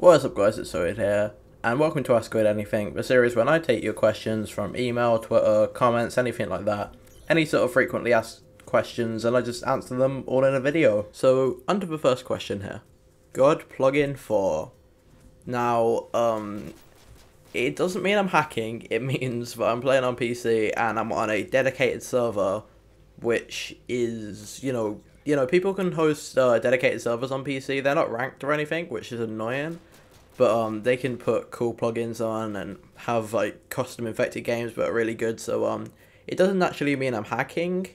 What is up guys, it's Oidh here, and welcome to Ask Oidh Anything, the series when I take your questions from email, Twitter, comments, anything like that. Any sort of frequently asked questions, and I just answer them all in a video. So, under the first question here. God plugin 4. Now, it doesn't mean I'm hacking, it means that I'm playing on PC and I'm on a dedicated server, which is, you know, people can host dedicated servers on PC. They're not ranked or anything, which is annoying. But they can put cool plugins on and have like custom infected games that are really good. So it doesn't actually mean I'm hacking.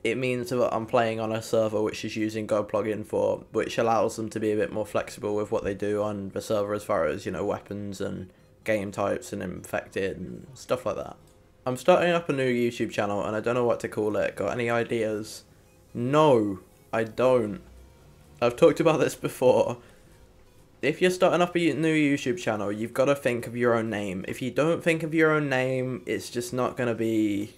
It means that I'm playing on a server which is using God plugin 4, which allows them to be a bit more flexible with what they do on the server as far as, you know, weapons and game types and infected and stuff like that. I'm starting up a new YouTube channel and I don't know what to call it. Got any ideas? No, I don't. I've talked about this before. If you're starting up a new YouTube channel, you've got to think of your own name. If you don't think of your own name, it's just not going to be...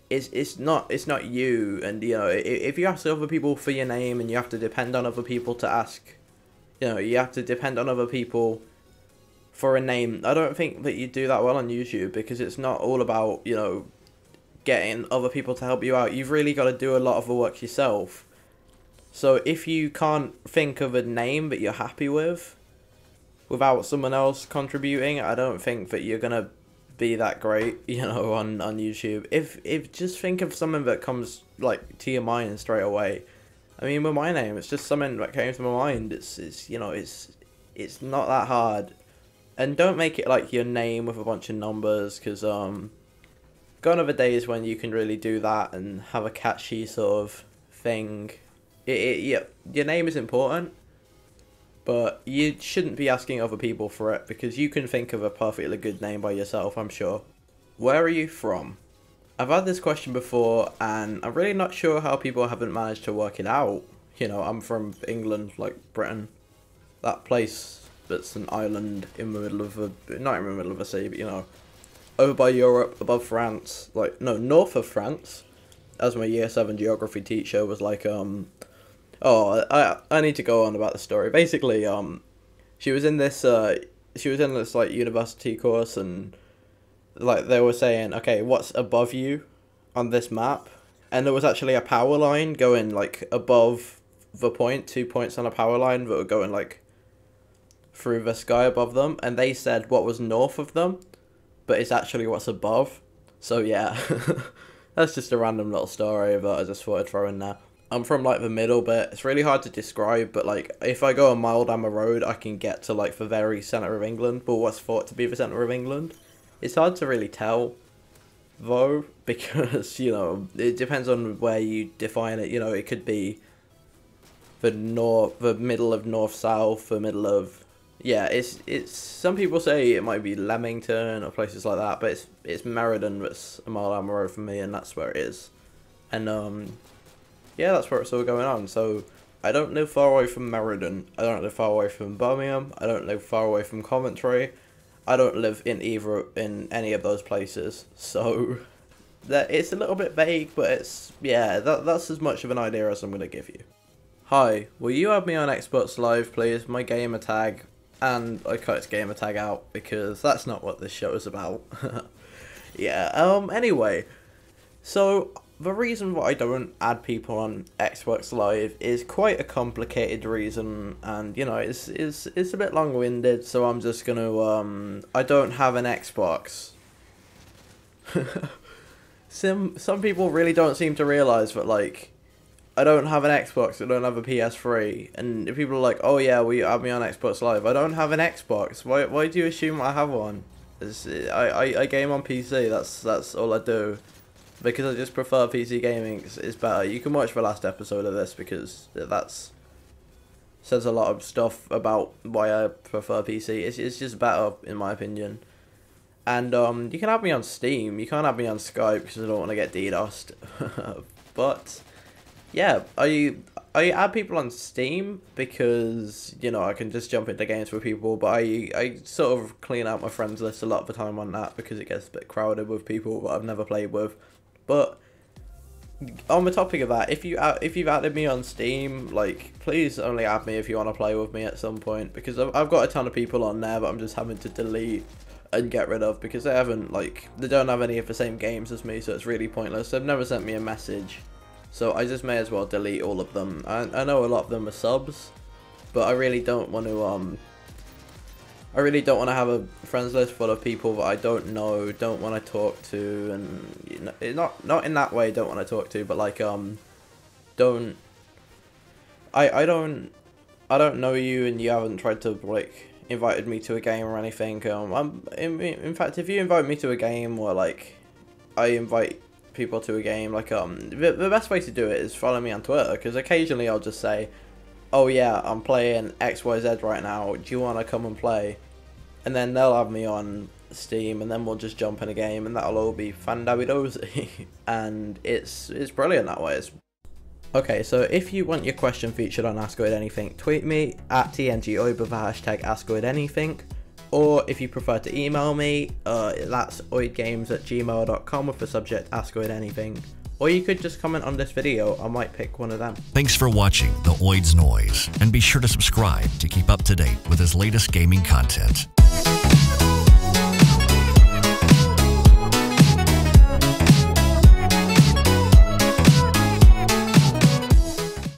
It's not you. And, you know, if you ask other people for your name and you have to depend on other people to ask... You know, you have to depend on other people for a name. I don't think that you do that well on YouTube because it's not all about, you know, getting other people to help you out. You've really got to do a lot of the work yourself. So if you can't think of a name that you're happy with without someone else contributing, I don't think that you're gonna be that great, you know, on YouTube. If just think of something that comes like to your mind straight away. I mean, with my name, it's just something that came to my mind. It's you know, it's not that hard. And don't make it like your name with a bunch of numbers, because gone are the days when you can really do that and have a catchy sort of thing. Yeah, your name is important, but you shouldn't be asking other people for it because you can think of a perfectly good name by yourself, I'm sure. Where are you from? I've had this question before and I'm really not sure how people haven't managed to work it out. You know, I'm from England, like Britain. That place that's an island in the middle of a... not in the middle of a sea, but you know, over by Europe, above France, like, no, north of France. As my year 7 geography teacher was like, oh, I need to go on about the story. Basically, she was in this like university course, and like they were saying, okay, what's above you on this map? And there was actually a power line going like above the point, 2 points on a power line that were going like through the sky above them, and they said what was north of them, but it's actually what's above. So yeah, that's just a random little story that I just thought I'd throw in there. I'm from like the middle bit. It's really hard to describe, but like if I go a mile down the road, I can get to like the very centre of England, but what's thought to be the centre of England. It's hard to really tell, though, because, you know, it depends on where you define it. You know, it could be the middle of north-south, the middle of... Yeah, it's some people say it might be Leamington or places like that, but it's Meriden that's a mile down the road from me, and that's where it is. And yeah, that's where it's all going on. So I don't live far away from Meriden. I don't live far away from Birmingham. I don't live far away from Coventry. I don't live in any of those places. So that it's a little bit vague, but it's, yeah, that's as much of an idea as I'm gonna give you. Hi, will you add me on Xbox Live, please? My gamer tag, and I cut its gamer tag out because that's not what this show is about. Yeah. Anyway, so the reason why I don't add people on Xbox Live is quite a complicated reason, and you know, it's a bit long-winded, so I'm just gonna I don't have an Xbox. Some people really don't seem to realise that, like, I don't have an Xbox, I don't have a PS3, and if people are like, oh yeah, will you add me on Xbox Live? I don't have an Xbox. Why do you assume I have one? I game on PC, that's all I do. Because I just prefer PC gaming, it's better. You can watch the last episode of this because that's says a lot of stuff about why I prefer PC. It's just better in my opinion. And you can have me on Steam. You can't have me on Skype because I don't want to get DDoSed. But yeah, I add people on Steam because, you know, I can just jump into games with people. But I sort of clean out my friends list a lot of the time on that because it gets a bit crowded with people that I've never played with. But On the topic of that, if you've added me on Steam, like, please only add me if you want to play with me at some point, because I've got a ton of people on there that I'm just having to delete and get rid of because they don't have any of the same games as me, so it's really pointless. They've never sent me a message, so I just may as well delete all of them. I know a lot of them are subs, but I really don't want to have a friends list full of people that I don't know, don't want to talk to, and you know, not in that way, don't want to talk to, but like I don't know you, and you haven't tried to like invited me to a game or anything. In fact, if you invite me to a game, or like I invite people to a game, like the best way to do it is follow me on Twitter, because occasionally I'll just say, oh yeah, I'm playing XYZ right now, do you want to come and play? And then they'll have me on Steam, and then we'll just jump in a game, and that'll all be fandabidozy. And it's brilliant that way. Okay, so if you want your question featured on Ask Oidh Anything, tweet me at TNGOidh with the hashtag AskOidhAnything. Or if you prefer to email me, that's oidgames@gmail.com with the subject Ask Oidh Anything. Or you could just comment on this video, I might pick one of them. Thanks for watching The Oidh's Noise, and be sure to subscribe to keep up to date with his latest gaming content.